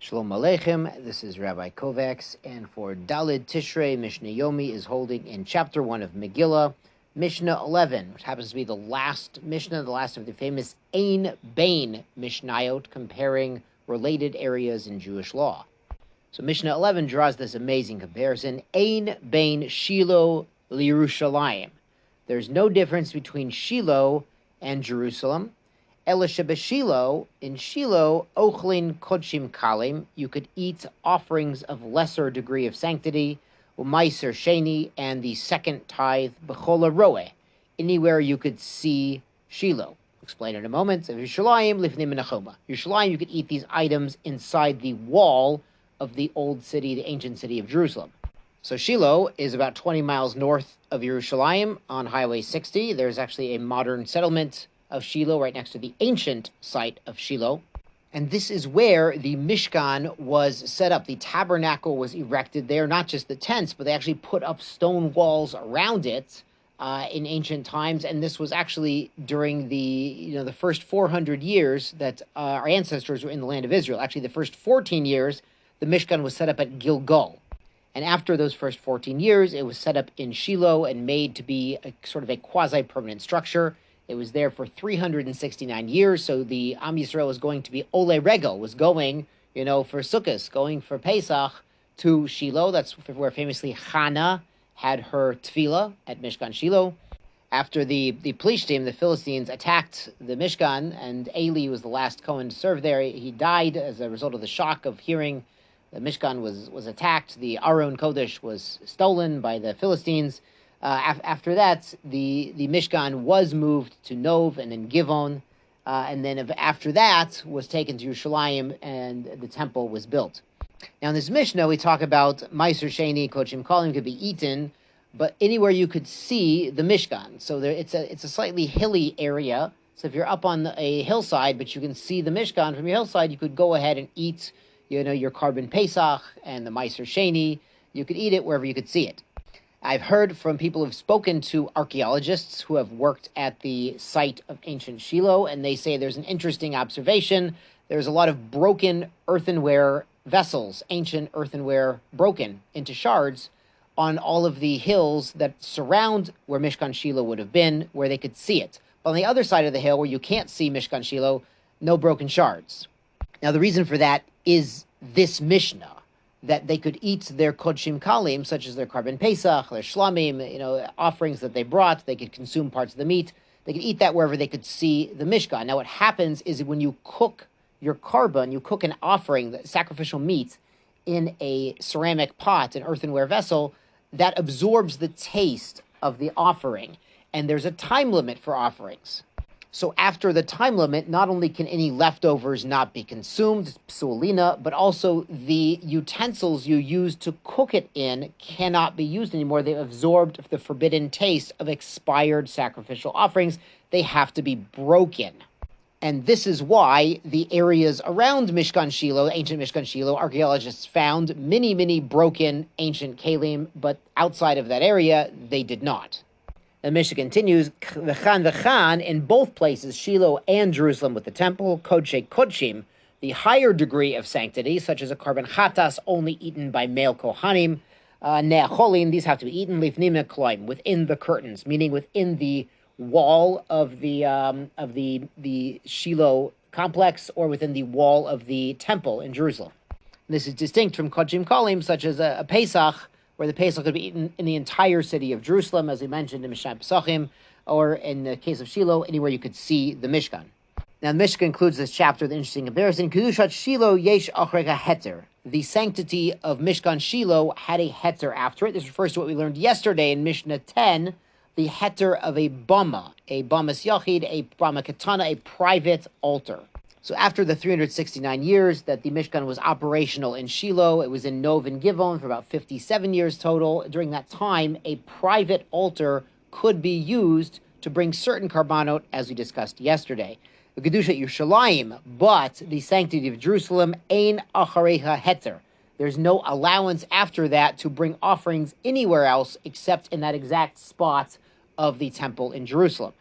Shalom Aleichem, this is Rabbi Kovacs, and for Dalid Tishrei, Mishnah Yomi is holding in chapter 1 of Megillah, Mishnah 11, which happens to be the last Mishnah, the last of the famous Ein Bain Mishnayot, comparing related areas in Jewish law. So Mishnah 11 draws this amazing comparison, Ein Bain Shiloh LiYerushalayim. There's no difference between Shiloh and Jerusalem. Ela shebeshiloh, in Shiloh, ochlin kodshim kalim, you could eat offerings of lesser degree of sanctity, umaiser sheni, and the second tithe, b'chol roeh, anywhere you could see Shiloh. I'll explain in a moment. Of Yerushalayim, lifnei menachoma. Yerushalayim, you could eat these items inside the wall of the old city, the ancient city of Jerusalem. So Shiloh is about 20 miles north of Yerushalayim on Highway 60. There's actually a modern settlement of Shiloh right next to the ancient site of Shiloh. And this is where the Mishkan was set up. The tabernacle was erected there, not just the tents, but they actually put up stone walls around it in ancient times. And this was actually during the first 400 years that our ancestors were in the land of Israel. Actually, the first 14 years, the Mishkan was set up at Gilgal. And after those first 14 years, it was set up in Shiloh and made to be a sort of a quasi-permanent structure. It was there for 369 years, so the Am Yisrael was going to be Ole Regel, was going, for Sukkot, going for Pesach to Shiloh. That's where famously Hannah had her tefillah at Mishkan Shiloh. After the Plishtim, the Philistines, attacked the Mishkan, and Eli was the last Kohen to serve there. He died as a result of the shock of hearing the Mishkan was attacked. The Aron Kodesh was stolen by the Philistines. After that, the Mishkan was moved to Nov and then Givon, and then after that was taken to Yerushalayim, and the temple was built. Now in this Mishnah, we talk about Meiser Sheni, Kochim Kalim could be eaten, but anywhere you could see the Mishkan. So it's a slightly hilly area. So if you're up on a hillside, but you can see the Mishkan from your hillside, you could go ahead and eat, your Korban Pesach and the Meiser Sheni. You could eat it wherever you could see it. I've heard from people who've spoken to archaeologists who have worked at the site of ancient Shiloh, and they say there's an interesting observation. There's a lot of broken earthenware vessels, ancient earthenware broken into shards on all of the hills that surround where Mishkan Shiloh would have been, where they could see it. But on the other side of the hill, where you can't see Mishkan Shiloh, no broken shards. Now, the reason for that is this Mishnah, that they could eat their kodshim kalim, such as their Korban Pesach, their shlamim, offerings that they brought. They could consume parts of the meat. They could eat that wherever they could see the Mishkan. Now what happens is when you cook your korban, you cook an offering, the sacrificial meat, in a ceramic pot, an earthenware vessel, that absorbs the taste of the offering. And there's a time limit for offerings. So after the time limit, not only can any leftovers not be consumed, psulina, but also the utensils you use to cook it in cannot be used anymore. They've absorbed the forbidden taste of expired sacrificial offerings. They have to be broken. And this is why the areas around Mishkan Shiloh, ancient Mishkan Shiloh, archaeologists found many broken ancient kalim, but outside of that area, they did not. The Mishnah continues, v'chan, in both places, Shiloh and Jerusalem with the temple, kodshe kodshim, the higher degree of sanctity, such as a korban chatas only eaten by male kohanim, ne'acholim, these have to be eaten, lifnim ekloim, within the curtains, meaning within the wall of the Shiloh complex, or within the wall of the temple in Jerusalem. This is distinct from kodshim kalim, such as a Pesach, where the Pesach could be eaten in the entire city of Jerusalem, as we mentioned in Mishnah Pesachim, or in the case of Shiloh, anywhere you could see the Mishkan. Now, the Mishnah concludes this chapter with an interesting comparison. Kedushat Shiloh yesh achreka heter. The sanctity of Mishkan Shiloh had a heter after it. This refers to what we learned yesterday in Mishnah 10, the heter of a bamas yachid, a bama katana, a private altar. So after the 369 years that the Mishkan was operational in Shiloh, it was in Nov and Givon for about 57 years total. During that time, a private altar could be used to bring certain karbanot, as we discussed yesterday. The Kedusha Yerushalayim, but the sanctity of Jerusalem, ein achareha heter. There's no allowance after that to bring offerings anywhere else except in that exact spot of the temple in Jerusalem.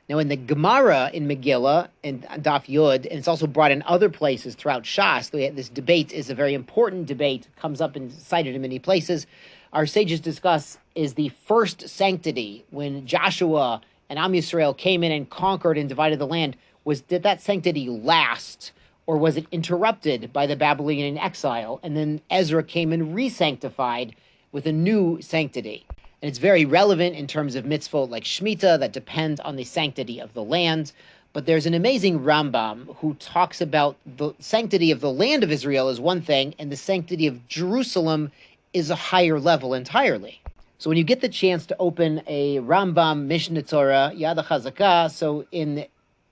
Now, in the Gemara in Megillah and Daf Yud, and it's also brought in other places throughout Shas, this debate is a very important debate, comes up and cited in many places. Our sages discuss is the first sanctity when Joshua and Am Yisrael came in and conquered and divided the land. Did that sanctity last, or was it interrupted by the Babylonian exile? And then Ezra came and re-sanctified with a new sanctity. And it's very relevant in terms of mitzvot like Shemitah that depend on the sanctity of the land. But there's an amazing Rambam who talks about the sanctity of the land of Israel is one thing, and the sanctity of Jerusalem is a higher level entirely. So when you get the chance to open a Rambam Mishnah Torah, Yad HaChazakah, so in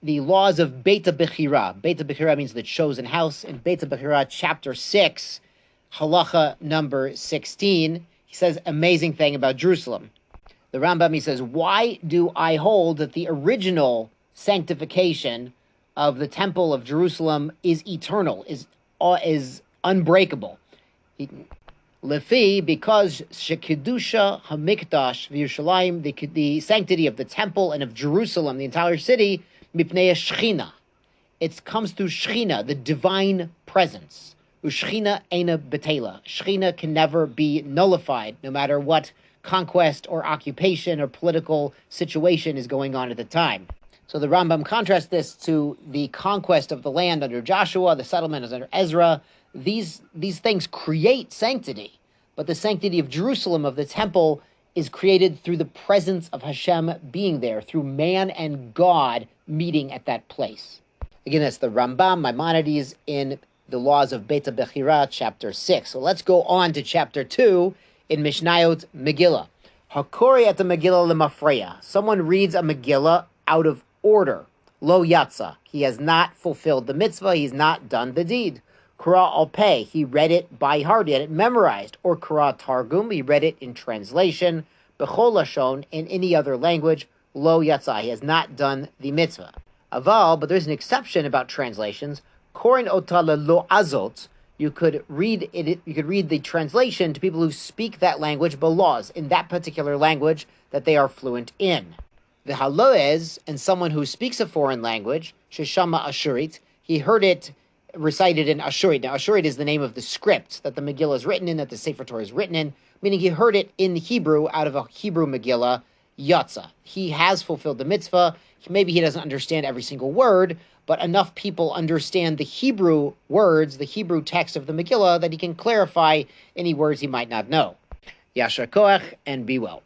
the laws of Beit HaBechira, Beit HaBechira means the chosen house, in Beit HaBechira chapter 6, halacha number 16, he says amazing thing about Jerusalem. The Rambam, he says, why do I hold that the original sanctification of the temple of Jerusalem is eternal, is unbreakable? Lefi, because Shekidusha Hamikdash v'Yerushalayim, the sanctity of the temple and of Jerusalem, the entire city, mipnei Shechina. It comes through Shechina, the divine presence. Ushchina eina betela. Shechina can never be nullified, no matter what conquest or occupation or political situation is going on at the time. So the Rambam contrasts this to the conquest of the land under Joshua, the settlement under Ezra. These things create sanctity, but the sanctity of Jerusalem, of the temple, is created through the presence of Hashem being there, through man and God meeting at that place. Again, that's the Rambam, Maimonides, in the laws of Beit HaBechira, chapter 6. So let's go on to chapter 2 in Mishnayot Megillah. Hakori at the Megillah lemafreya. Someone reads a Megillah out of order. Lo yatsa. He has not fulfilled the mitzvah. He's not done the deed. Kara al peh. He read it by heart. He had it memorized. Or kara targum. He read it in translation. Bechol lashon. In any other language. Lo yatsa. He has not done the mitzvah. Aval. But there's an exception about translations. Korin otala lo azot, you could read it. You could read the translation to people who speak that language, laws in that particular language that they are fluent in. The haloez, and someone who speaks a foreign language, sheshama ashurit, he heard it recited in Ashurit. Now, Ashurit is the name of the script that the Megillah is written in, that the Sefer Torah is written in, meaning he heard it in Hebrew out of a Hebrew Megillah, Yatza. He has fulfilled the mitzvah. Maybe he doesn't understand every single word, but enough people understand the Hebrew words, the Hebrew text of the Megillah, that he can clarify any words he might not know. Yashar koach, and be well.